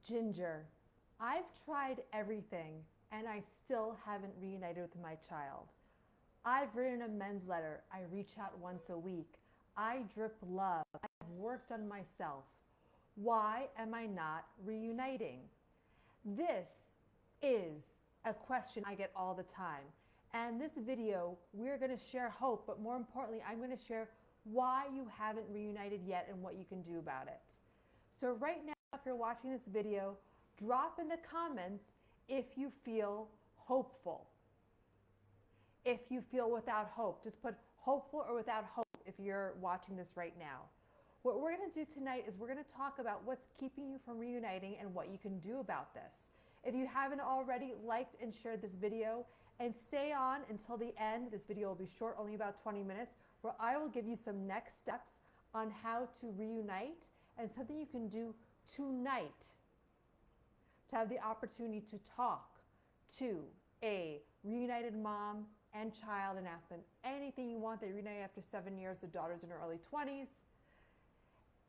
Ginger, I've tried everything and I still haven't reunited with my child. I've written a men's letter. I reach out once a week. I drip love. I've worked on myself. Why am I not reuniting? This is a question I get all the time. And this video, we're going to share hope, but more importantly, I'm going to share why you haven't reunited yet and what you can do about it. So right now, if you're watching this video, drop in the comments if you feel hopeful. If you feel without hope, just put hopeful or without hope if you're watching this right now. What we're going to do tonight is we're going to talk about what's keeping you from reuniting and what you can do about this. If you haven't already liked and shared this video, and stay on until the end. This video will be short, only about 20 minutes, where I will give you some next steps on how to reunite and something you can do tonight to have the opportunity to talk to a reunited mom and child and ask them anything you want. They reunited after 7 years. The daughter's in her early 20s.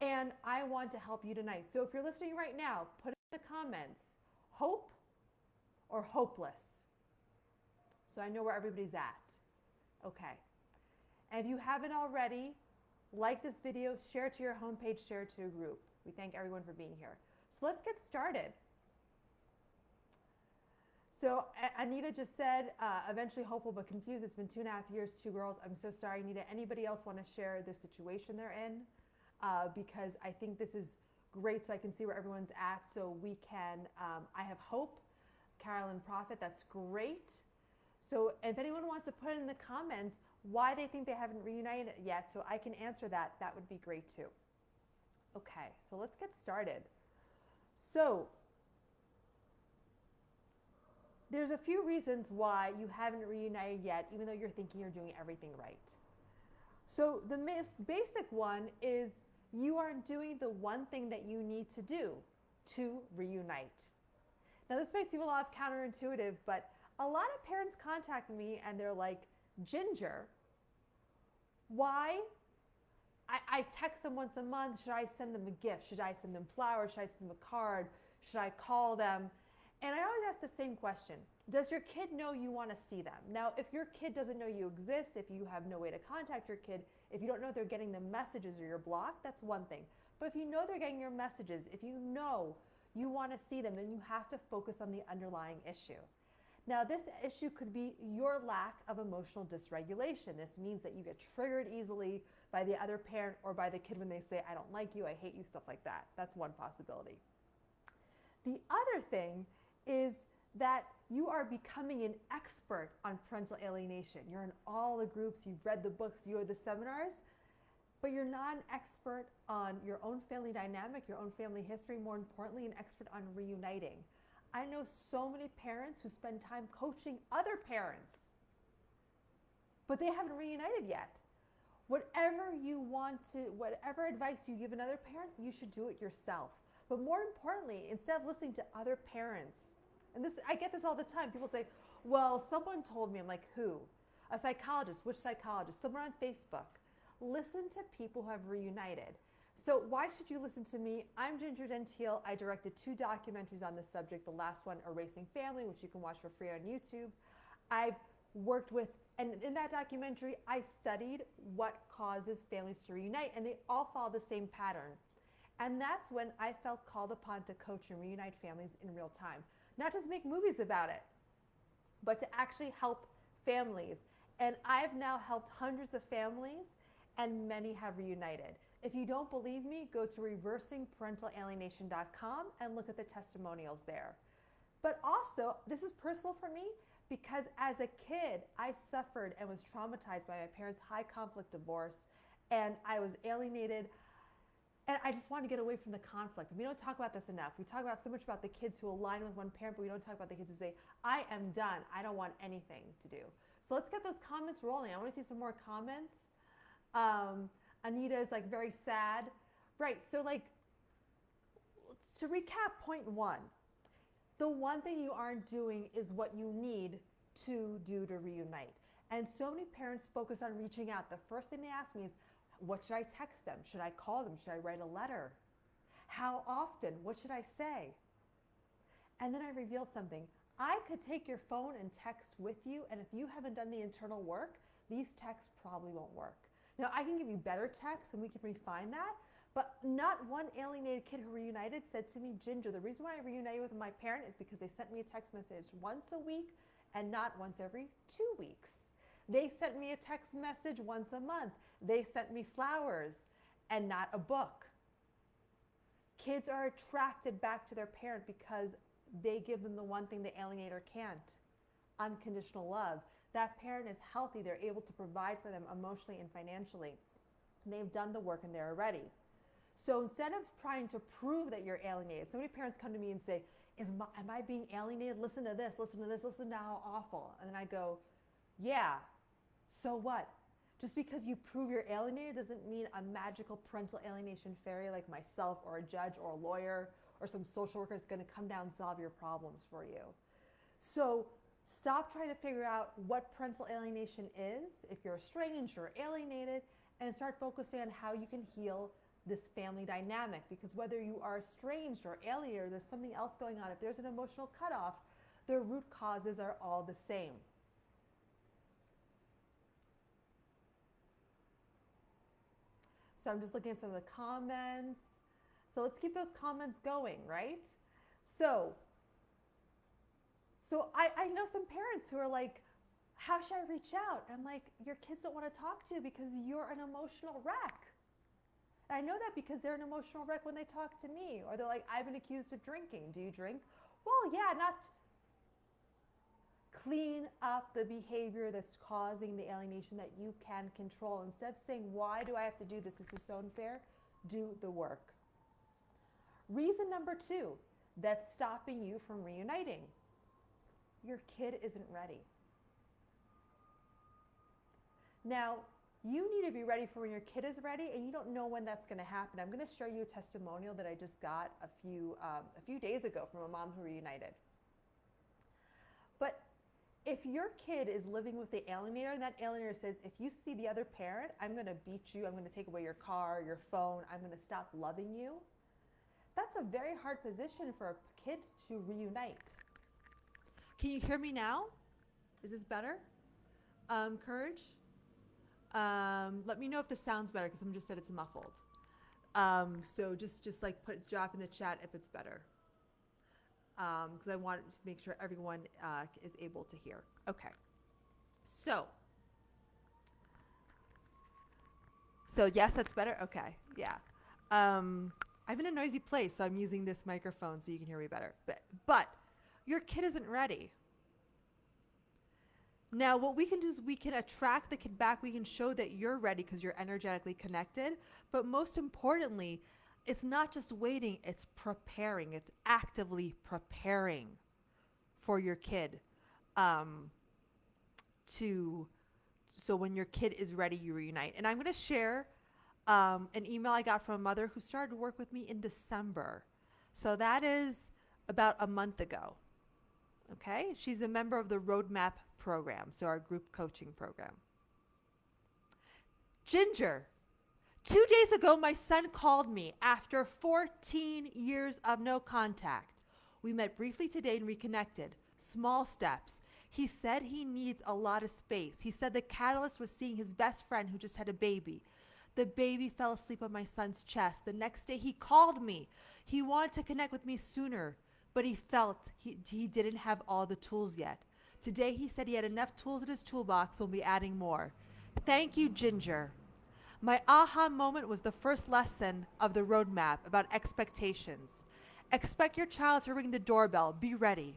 And I want to help you tonight. So if you're listening right now, put in the comments, hope or hopeless. So I know where everybody's at. Okay. And if you haven't already, like this video, share it to your homepage, share it to a group. We thank everyone for being here. So let's get started. So Anita just said, eventually hopeful but confused. It's been 2.5 years, 2 girls. I'm so sorry, Anita. Anybody else want to share the situation they're in? Because I think this is great so I can see where everyone's at so we can, I have hope. Carolyn Prophet, that's great. So if anyone wants to put in the comments why they think they haven't reunited yet so I can answer that, that would be great too. Okay, so let's get started. So there's a few reasons why you haven't reunited yet, even though you're thinking you're doing everything right. So the most basic one is you aren't doing the one thing that you need to do to reunite. Now this might seem a lot counterintuitive, but a lot of parents contact me and they're like, Ginger, why? I text them once a month. Should I send them a gift? Should I send them flowers? Should I send them a card? Should I call them? And I always ask the same question. Does your kid know you want to see them? Now, if your kid doesn't know you exist, if you have no way to contact your kid, if you don't know they're getting the messages or you're blocked, that's one thing. But if you know they're getting your messages, if you know you want to see them, then you have to focus on the underlying issue. Now, this issue could be your lack of emotional dysregulation. This means that you get triggered easily by the other parent or by the kid when they say, I don't like you, I hate you, stuff like that. That's one possibility. The other thing is that you are becoming an expert on parental alienation. You're in all the groups, you've read the books, you have the seminars, but you're not an expert on your own family dynamic, your own family history, more importantly, an expert on reuniting. I know so many parents who spend time coaching other parents, but they haven't reunited yet. Whatever you want to, whatever advice you give another parent, you should do it yourself. But more importantly, instead of listening to other parents, and this, I get this all the time. People say, well, someone told me. I'm like, who? A psychologist. Which psychologist? Someone on Facebook. Listen to people who have reunited. So why should you listen to me? I'm gingergentile. I directed 2 documentaries on this subject. The last one, Erasingfamily, which you can watch for free on YouTube. I've worked with, and in that documentary, I studied what causes families to reunite, and they all follow the same pattern. And that's when I felt called upon to coach and reunite families in real time. Not just make movies about it, but to actually help families. And I've now helped hundreds of families, and many have reunited. If you don't believe me, go to reversingparentalalienation.com and look at the testimonials there. But also, this is personal for me because as a kid, I suffered and was traumatized by my parents' high conflict divorce, and I was alienated. And I just want to get away from the conflict. We don't talk about this enough. We talk about so much about the kids who align with one parent, but we don't talk about the kids who say, I am done. I don't want anything to do. So let's get those comments rolling. I want to see some more comments. Anita is like very sad. Right, so like, to recap point 1, the one thing you aren't doing is what you need to do to reunite. And so many parents focus on reaching out. The first thing they ask me is, what should I text them? Should I call them? Should I write a letter? How often? What should I say? And then I revealed something. I could take your phone and text with you, and if you haven't done the internal work, these texts probably won't work. Now, I can give you better texts and we can refine that, but not one alienated kid who reunited said to me, Ginger, the reason why I reunited with my parent is because they sent me a text message once a week and not once every 2 weeks. They sent me a text message once a month. They sent me flowers and not a book. Kids are attracted back to their parent because they give them the one thing the alienator can't, unconditional love. That parent is healthy. They're able to provide for them emotionally and financially. And they've done the work and they're ready. So instead of trying to prove that you're alienated, so many parents come to me and say, am I being alienated? Listen to this, listen to this, listen to how awful. And then I go, yeah, so what? Just because you prove you're alienated doesn't mean a magical parental alienation fairy like myself or a judge or a lawyer or some social worker is going to come down and solve your problems for you. So stop trying to figure out what parental alienation is, if you're estranged or alienated, and start focusing on how you can heal this family dynamic. Because whether you are estranged or alienated, there's something else going on. If there's an emotional cutoff, the root causes are all the same. So I'm just looking at some of the comments. So let's keep those comments going, right? So I know some parents who are like, how should I reach out? And I'm like, your kids don't want to talk to you because you're an emotional wreck. And I know that because they're an emotional wreck when they talk to me. Or they're like, I've been accused of drinking. Do you drink? Well, yeah, not. Clean up the behavior that's causing the alienation that you can control. Instead of saying, why do I have to do this? This is so unfair. Do the work. Reason number 2 that's stopping you from reuniting. Your kid isn't ready. Now, you need to be ready for when your kid is ready, and you don't know when that's going to happen. I'm going to show you a testimonial that I just got a few days ago from a mom who reunited. But if your kid is living with the alienator, and that alienator says, if you see the other parent, I'm going to beat you, I'm going to take away your car, your phone, I'm going to stop loving you, that's a very hard position for a kid to reunite. Can you hear me now? Is this better? Courage? Let me know if this sounds better, because I'm just said it's muffled. So just like drop in the chat if it's better. Because I want to make sure everyone is able to hear. Okay. So yes, that's better? Okay. Yeah. I'm in a noisy place, so I'm using this microphone so you can hear me better. But your kid isn't ready. Now, what we can do is we can attract the kid back. We can show that you're ready because you're energetically connected. But most importantly, it's not just waiting, it's preparing. It's actively preparing for your kid so when your kid is ready, you reunite. And I'm going to share an email I got from a mother who started to work with me in December. So that is about a month ago. Okay? She's a member of the Roadmap program, so our group coaching program. Ginger. 2 days ago, my son called me after 14 years of no contact. We met briefly today and reconnected. Small steps. He said he needs a lot of space. He said the catalyst was seeing his best friend who just had a baby. The baby fell asleep on my son's chest. The next day, he called me. He wanted to connect with me sooner, but he felt he didn't have all the tools yet. Today, he said he had enough tools in his toolbox, so we'll be adding more. Thank you, Ginger. My aha moment was the first lesson of the roadmap about expectations. Expect your child to ring the doorbell. Be ready.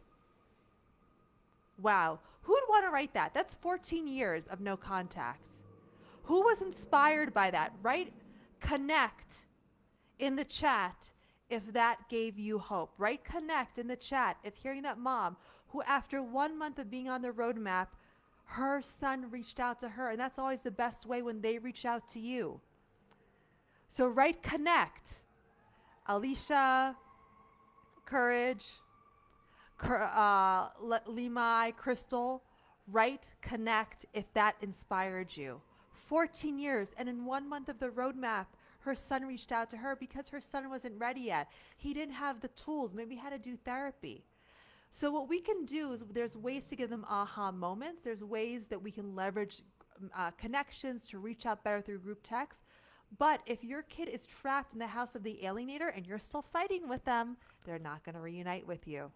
Wow. Who would want to write that? That's 14 years of no contact. Who was inspired by that? Write connect in the chat if that gave you hope. Write connect in the chat if hearing that mom who after 1 month of being on the roadmap, her son reached out to her. And that's always the best way when they reach out to you. So write connect. Alicia, Courage, Limai, Crystal, write connect if that inspired you. 14 years, and in 1 month of the roadmap, her son reached out to her because her son wasn't ready yet. He didn't have the tools. Maybe he had to do therapy. So what we can do is there's ways to give them aha moments. There's ways that we can leverage connections to reach out better through group text. But if your kid is trapped in the house of the alienator and you're still fighting with them, they're not going to reunite with you.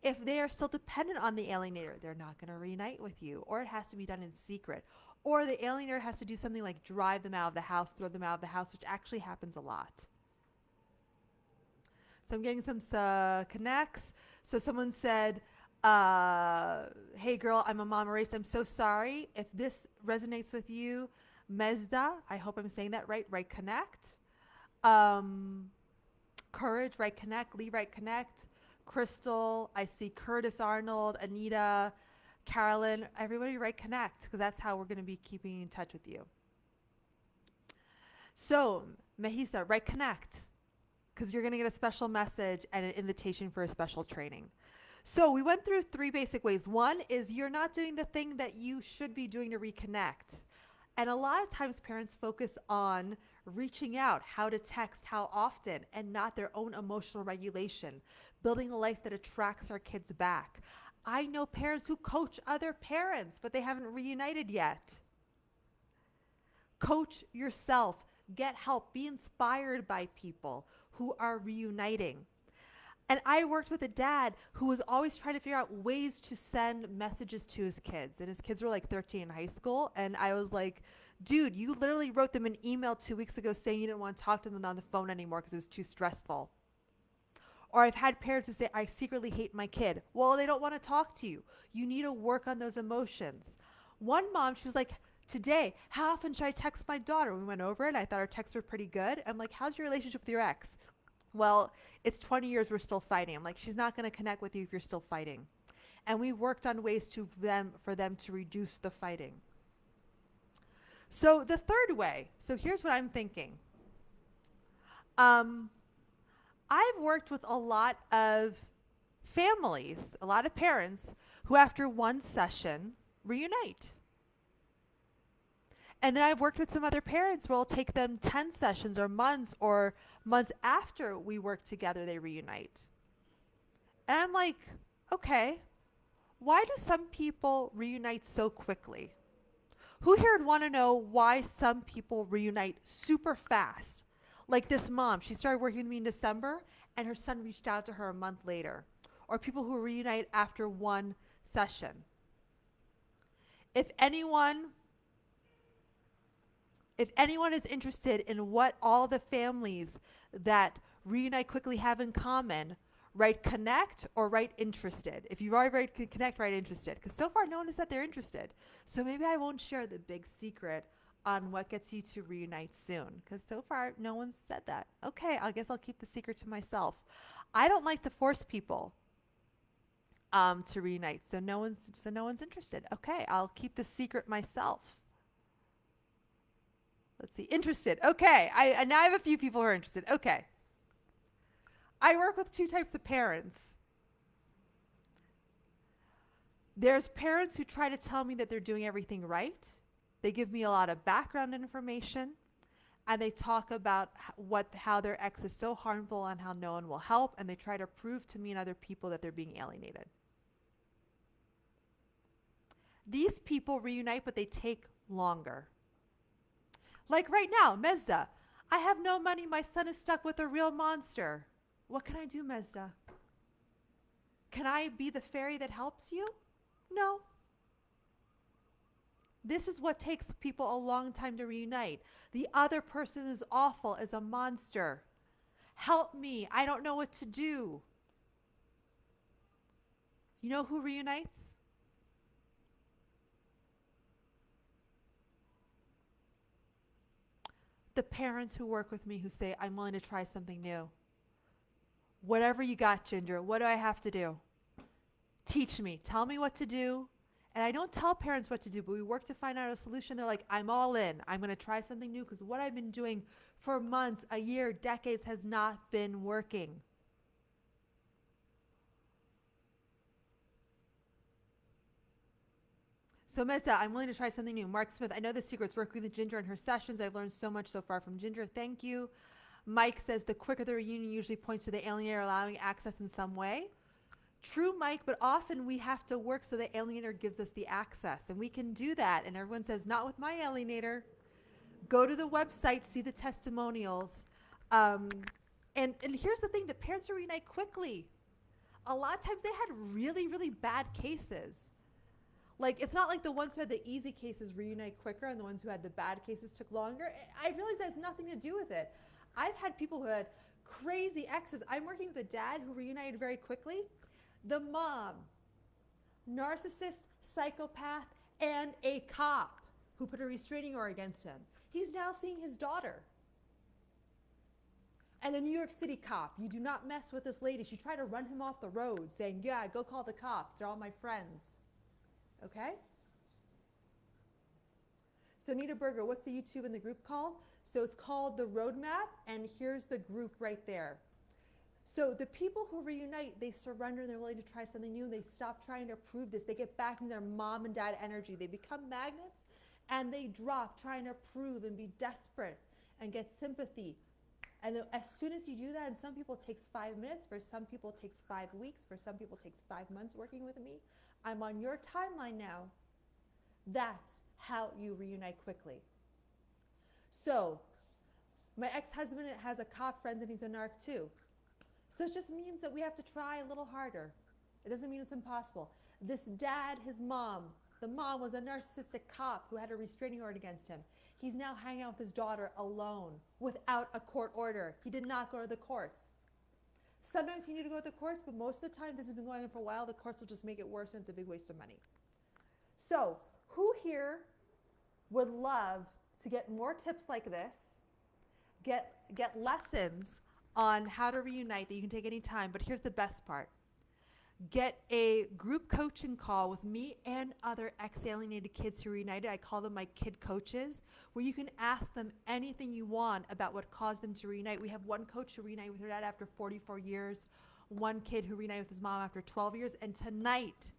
If they are still dependent on the alienator, they're not going to reunite with you, or it has to be done in secret. Or the alienator has to do something like drive them out of the house, throw them out of the house, which actually happens a lot. So I'm getting some connects. So someone said, hey girl, I'm a mom erased. I'm so sorry. If this resonates with you, Mezda, I hope I'm saying that right, Reconnect. Courage, Reconnect. Lee, Reconnect. Crystal, I see Curtis Arnold, Anita, Carolyn, everybody Reconnect, because that's how we're going to be keeping in touch with you. So, Mahisa, Reconnect, because you're going to get a special message and an invitation for a special training. So we went through 3 basic ways. One is you're not doing the thing that you should be doing to reconnect. And a lot of times parents focus on reaching out, how to text, how often, and not their own emotional regulation, building a life that attracts our kids back. I know parents who coach other parents, but they haven't reunited yet. Coach yourself, get help, be inspired by people who are reuniting. And I worked with a dad who was always trying to figure out ways to send messages to his kids. And his kids were like 13 in high school. And I was like, dude, you literally wrote them an email 2 weeks ago saying you didn't want to talk to them on the phone anymore because it was too stressful. Or I've had parents who say, I secretly hate my kid. Well, they don't want to talk to you. You need to work on those emotions. One mom, she was like, today, how often should I text my daughter? We went over it. And I thought our texts were pretty good. I'm like, how's your relationship with your ex? Well, it's 20 years, we're still fighting. I'm like, she's not going to connect with you if you're still fighting. And we worked on ways for them to reduce the fighting. So the third way, so here's what I'm thinking. I've worked with a lot of families, a lot of parents who after one session reunite. And then I've worked with some other parents where I'll take them 10 sessions or months after we work together, they reunite. And I'm like, okay, why do some people reunite so quickly? Who here would want to know why some people reunite super fast? Like this mom, she started working with me in December and her son reached out to her a month later. Or people who reunite after one session. If anyone is interested in what all the families that reunite quickly have in common, write connect or write interested. If you've already written connect, write interested. Because so far no one has said they're interested. So maybe I won't share the big secret on what gets you to reunite soon. Because so far no one's said that. Okay, I guess I'll keep the secret to myself. I don't like to force people to reunite. So no one's interested. Okay, I'll keep the secret myself. Let's see, interested. Okay, now I have a few people who are interested. Okay. I work with 2 types of parents. There's parents who try to tell me that they're doing everything right. They give me a lot of background information, and they talk about how their ex is so harmful and how no one will help, and they try to prove to me and other people that they're being alienated. These people reunite, but they take longer. Like right now, Mezda, I have no money. My son is stuck with a real monster. What can I do, Mezda? Can I be the fairy that helps you? No. This is what takes people a long time to reunite. The other person is awful, is a monster. Help me. I don't know what to do. You know who reunites? The parents who work with me who say, I'm willing to try something new. Whatever you got, Ginger, what do I have to do? Teach me. Tell me what to do. And I don't tell parents what to do, but we work to find out a solution. They're like, I'm all in. I'm going to try something new because what I've been doing for months, a year, decades has not been working. So Mesa, I'm willing to try something new. Mark Smith, I know the secrets. Working with Ginger in her sessions. I've learned so much so far from Ginger. Thank you. Mike says the quicker the reunion usually points to the alienator allowing access in some way. True, Mike, but often we have to work so the alienator gives us the access, and we can do that. And everyone says, not with my alienator. Go to the website, see the testimonials. Um, and here's the thing, the parents reunite quickly. A lot of times they had really, really bad cases. Like, it's not like the ones who had the easy cases reunite quicker and the ones who had the bad cases took longer. I realize that has nothing to do with it. I've had people who had crazy exes. I'm working with a dad who reunited very quickly. The mom, narcissist, psychopath, and a cop who put a restraining order against him. He's now seeing his daughter. And a New York City cop, you do not mess with this lady. She tried to run him off the road saying, yeah, go call the cops. They're all my friends. Okay? So Nita Berger, what's the YouTube and the group called? So it's called The Roadmap, and here's the group right there. So the people who reunite, they surrender and they're willing to try something new. They stop trying to prove this. They get back in their mom and dad energy. They become magnets and they drop trying to prove and be desperate and get sympathy. And as soon as you do that, and some people it takes 5 minutes, for some people it takes 5 weeks, for some people it takes 5 months working with me. I'm on your timeline now. That's how you reunite quickly. So my ex-husband has a cop friend and he's a narc too. So it just means that we have to try a little harder. It doesn't mean it's impossible. This dad, his mom, the mom was a narcissistic cop who had a restraining order against him. He's now hanging out with his daughter alone without a court order. He did not go to the courts. Sometimes you need to go to the courts, but most of the time, this has been going on for a while, the courts will just make it worse and it's a big waste of money. So who here would love to get more tips like this, get lessons on how to reunite that you can take any time? But here's the best part. Get a group coaching call with me and other ex-alienated kids who reunited. I call them my kid coaches, where you can ask them anything you want about what caused them to reunite. We have one coach who reunited with her dad after 44 years, one kid who reunited with his mom after 12 years, and tonight,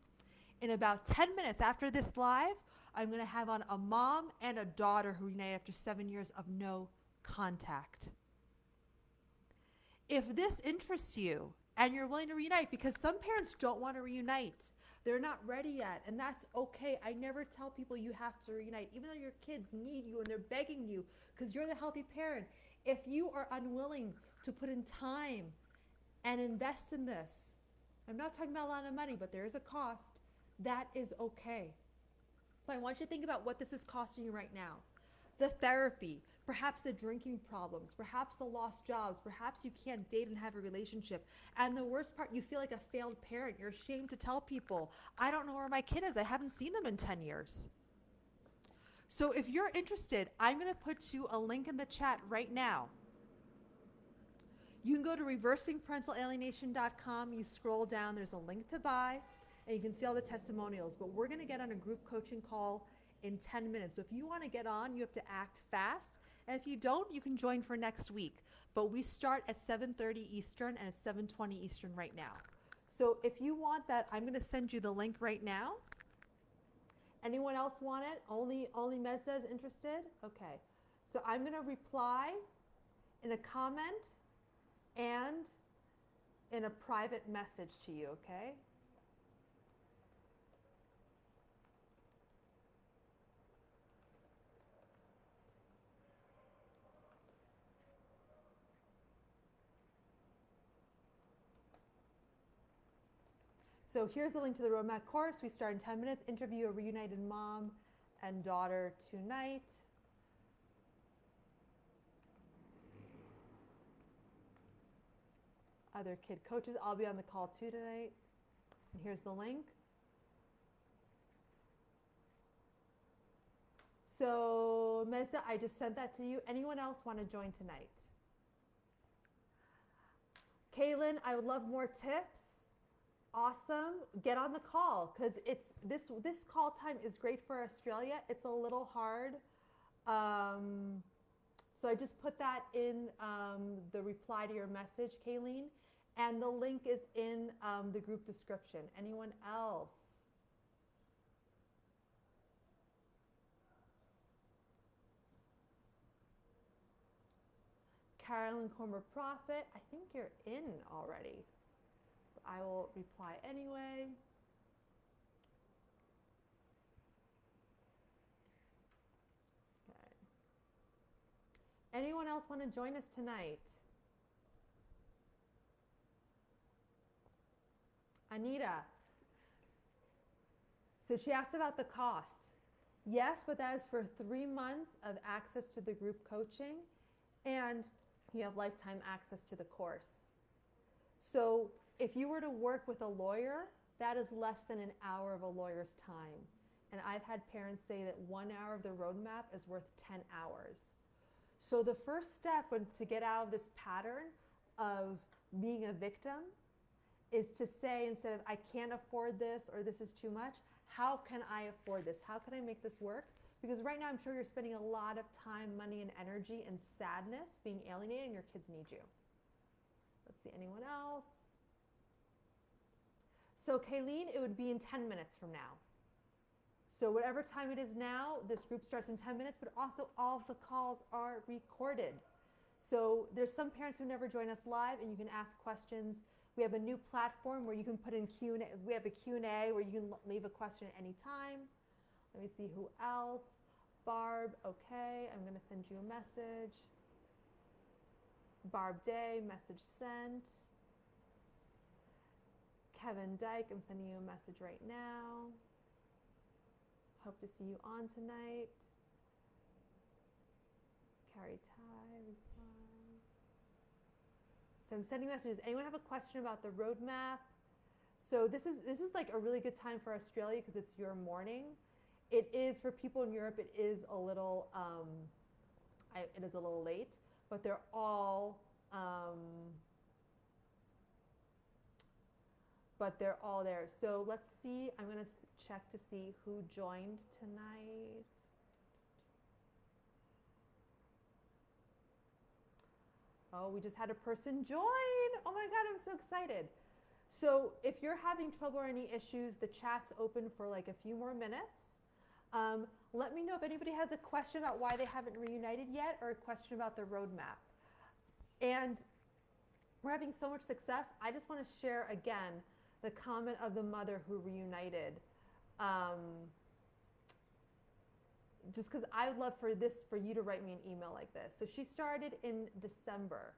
in about 10 minutes after this live, I'm going to have on a mom and a daughter who reunited after 7 years of no contact. If this interests you, and you're willing to reunite, because some parents don't want to reunite. They're not ready yet, and that's okay. I never tell people you have to reunite, even though your kids need you and they're begging you because you're the healthy parent. If you are unwilling to put in time and invest in this, I'm not talking about a lot of money, but there is a cost, that is okay. But I want you to think about what this is costing you right now. The therapy, perhaps the drinking problems, perhaps the lost jobs, perhaps you can't date and have a relationship. And the worst part, you feel like a failed parent. You're ashamed to tell people, I don't know where my kid is. I haven't seen them in 10 years. So if you're interested, I'm going to put you a link in the chat right now. You can go to reversingparentalalienation.com. You scroll down, there's a link to buy, and you can see all the testimonials. But we're going to get on a group coaching call in 10 minutes. So if you want to get on, you have to act fast. And if you don't, you can join for next week. But we start at 7:30 Eastern and it's 7:20 Eastern right now. So if you want that, I'm going to send you the link right now. Anyone else want it? Only Mezda is interested? Okay. So I'm going to reply in a comment and in a private message to you, okay? So here's the link to the roadmap course. We start in 10 minutes. Interview a reunited mom and daughter tonight. Other kid coaches. I'll be on the call too tonight. And here's the link. So Mezda, I just sent that to you. Anyone else want to join tonight? Kaylin, I would love more tips. Awesome. Get on the call because it's this call time is great for Australia. It's a little hard. So I just put that in the reply to your message, Kayleen, and the link is in the group description. Anyone else? Carolyn Cormer Prophet, I think you're in already. I will reply anyway. Okay. Anyone else want to join us tonight? Anita. So she asked about the cost. Yes, but that is for 3 months of access to the group coaching, and you have lifetime access to the course. So if you were to work with a lawyer, that is less than an hour of a lawyer's time. And I've had parents say that 1 hour of the roadmap is worth 10 hours. So the first step to get out of this pattern of being a victim is to say, instead of I can't afford this or this is too much, how can I afford this? How can I make this work? Because right now I'm sure you're spending a lot of time, money, and energy and sadness being alienated, and your kids need you. Let's see, anyone else? So Kayleen, it would be in 10 minutes from now. So whatever time it is now, this group starts in 10 minutes, but also all of the calls are recorded. So there's some parents who never join us live, and you can ask questions. We have a new platform where you can put in Q&A. We have a Q&A where you can leave a question at any time. Let me see who else. Barb, okay, I'm going to send you a message. Barb Day, message sent. Kevin Dyke, I'm sending you a message right now. Hope to see you on tonight. Carrie Ty, reply. So I'm sending messages. Anyone have a question about the roadmap? So this is like a really good time for Australia because it's your morning. It is for people in Europe. It is a little late, but they're all there. So let's see. I'm going to check to see who joined tonight. Oh, we just had a person join. Oh my God, I'm so excited. So if you're having trouble or any issues, the chat's open for like a few more minutes. Let me know if anybody has a question about why they haven't reunited yet or a question about the roadmap. And we're having so much success. I just want to share again the comment of the mother who reunited. Just because I would love for you to write me an email like this. So she started in December.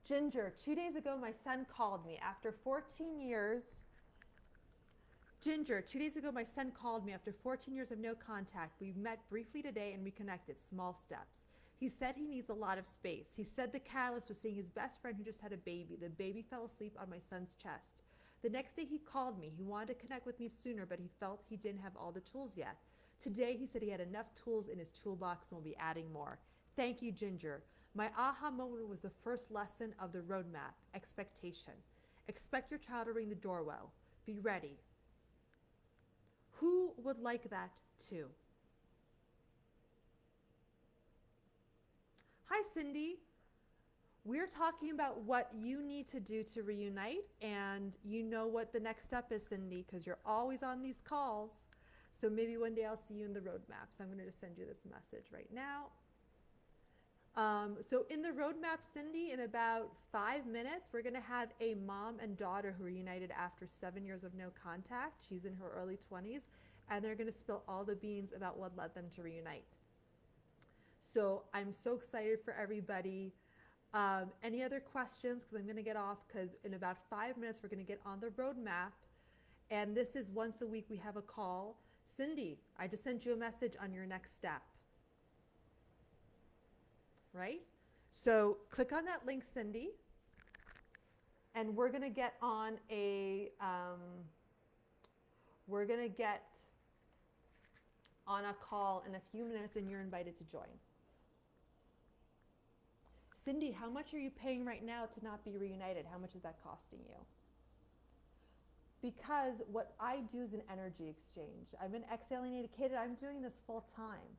Ginger, 2 days ago, my son called me after 14 years. Ginger, 2 days ago, my son called me after 14 years of no contact. We met briefly today and reconnected, small steps. He said he needs a lot of space. He said the catalyst was seeing his best friend who just had a baby. The baby fell asleep on my son's chest. The next day he called me. He wanted to connect with me sooner, but he felt he didn't have all the tools yet. Today he said he had enough tools in his toolbox and will be adding more. Thank you, Ginger. My aha moment was the first lesson of the roadmap, expectation. Expect your child to ring the doorbell. Be ready. Who would like that too? Hi, Cindy. We're talking about what you need to do to reunite, and you know what the next step is, Cindy, because you're always on these calls. So maybe one day I'll see you in the roadmap. So I'm going to just send you this message right now. So in the roadmap, Cindy, in about 5 minutes, we're going to have a mom and daughter who reunited after 7 years of no contact. She's in her early 20s, and they're going to spill all the beans about what led them to reunite. So I'm so excited for everybody. Any other questions? Because I'm going to get off, because in about 5 minutes, we're going to get on the roadmap. And this is once a week we have a call. Cindy, I just sent you a message on your next step. Right? So click on that link, Cindy, and we're going to get on a call in a few minutes, and you're invited to join. Cindy, how much are you paying right now to not be reunited? How much is that costing you? Because what I do is an energy exchange. I'm an ex-alienated kid, and I'm doing this full time.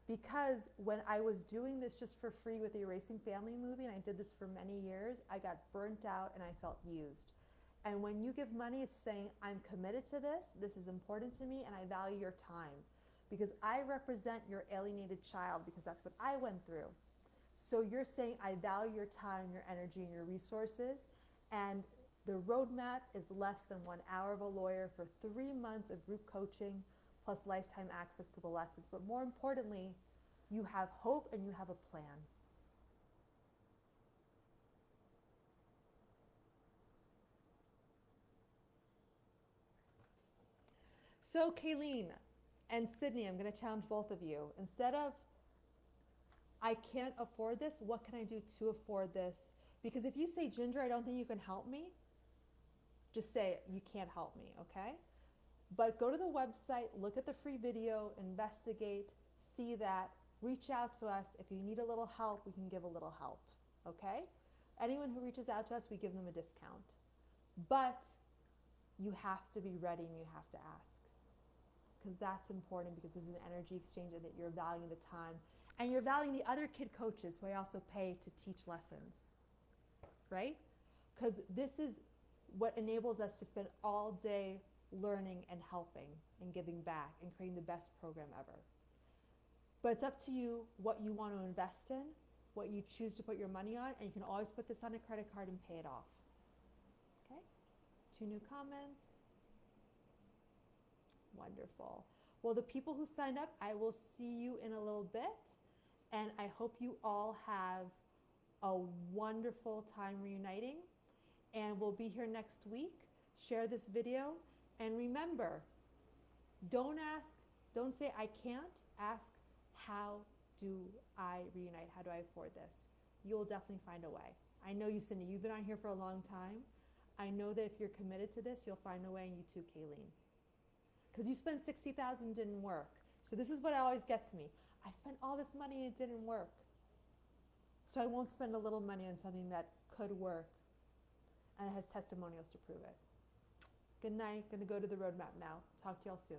Because when I was doing this just for free with the Erasingfamily movie, and I did this for many years, I got burnt out and I felt used. And when you give money, it's saying, I'm committed to this, this is important to me, and I value your time. Because I represent your alienated child, because that's what I went through. So you're saying, I value your time, your energy, and your resources, and The roadmap is less than 1 hour of a lawyer for 3 months of group coaching plus lifetime access to the lessons. But more importantly, you have hope and you have a plan. So Kayleen and Sydney, I'm going to challenge both of you. Instead of, I can't afford this, what can I do to afford this? Because if you say, Ginger, I don't think you can help me, just say, you can't help me, okay? But go to the website, look at the free video, investigate, see that, reach out to us. If you need a little help, we can give a little help, okay? Anyone who reaches out to us, we give them a discount. But you have to be ready and you have to ask. Because that's important, because this is an energy exchange and that you're valuing the time. And you're valuing the other kid coaches who I also pay to teach lessons, right? Because this is what enables us to spend all day learning and helping and giving back and creating the best program ever. But it's up to you what you want to invest in, what you choose to put your money on, and you can always put this on a credit card and pay it off. Okay? 2 new comments. Wonderful. Well, the people who signed up, I will see you in a little bit. And I hope you all have a wonderful time reuniting. And we'll be here next week. Share this video. And remember, don't say I can't. Ask, how do I reunite? How do I afford this? You'll definitely find a way. I know you, Cindy, you've been on here for a long time. I know that if you're committed to this, you'll find a way, and you too, Kayleen. Because you spent $60,000, didn't work. So this is what always gets me. I spent all this money and it didn't work. So I won't spend a little money on something that could work and it has testimonials to prove it. Good night. Going to go to the roadmap now. Talk to y'all soon.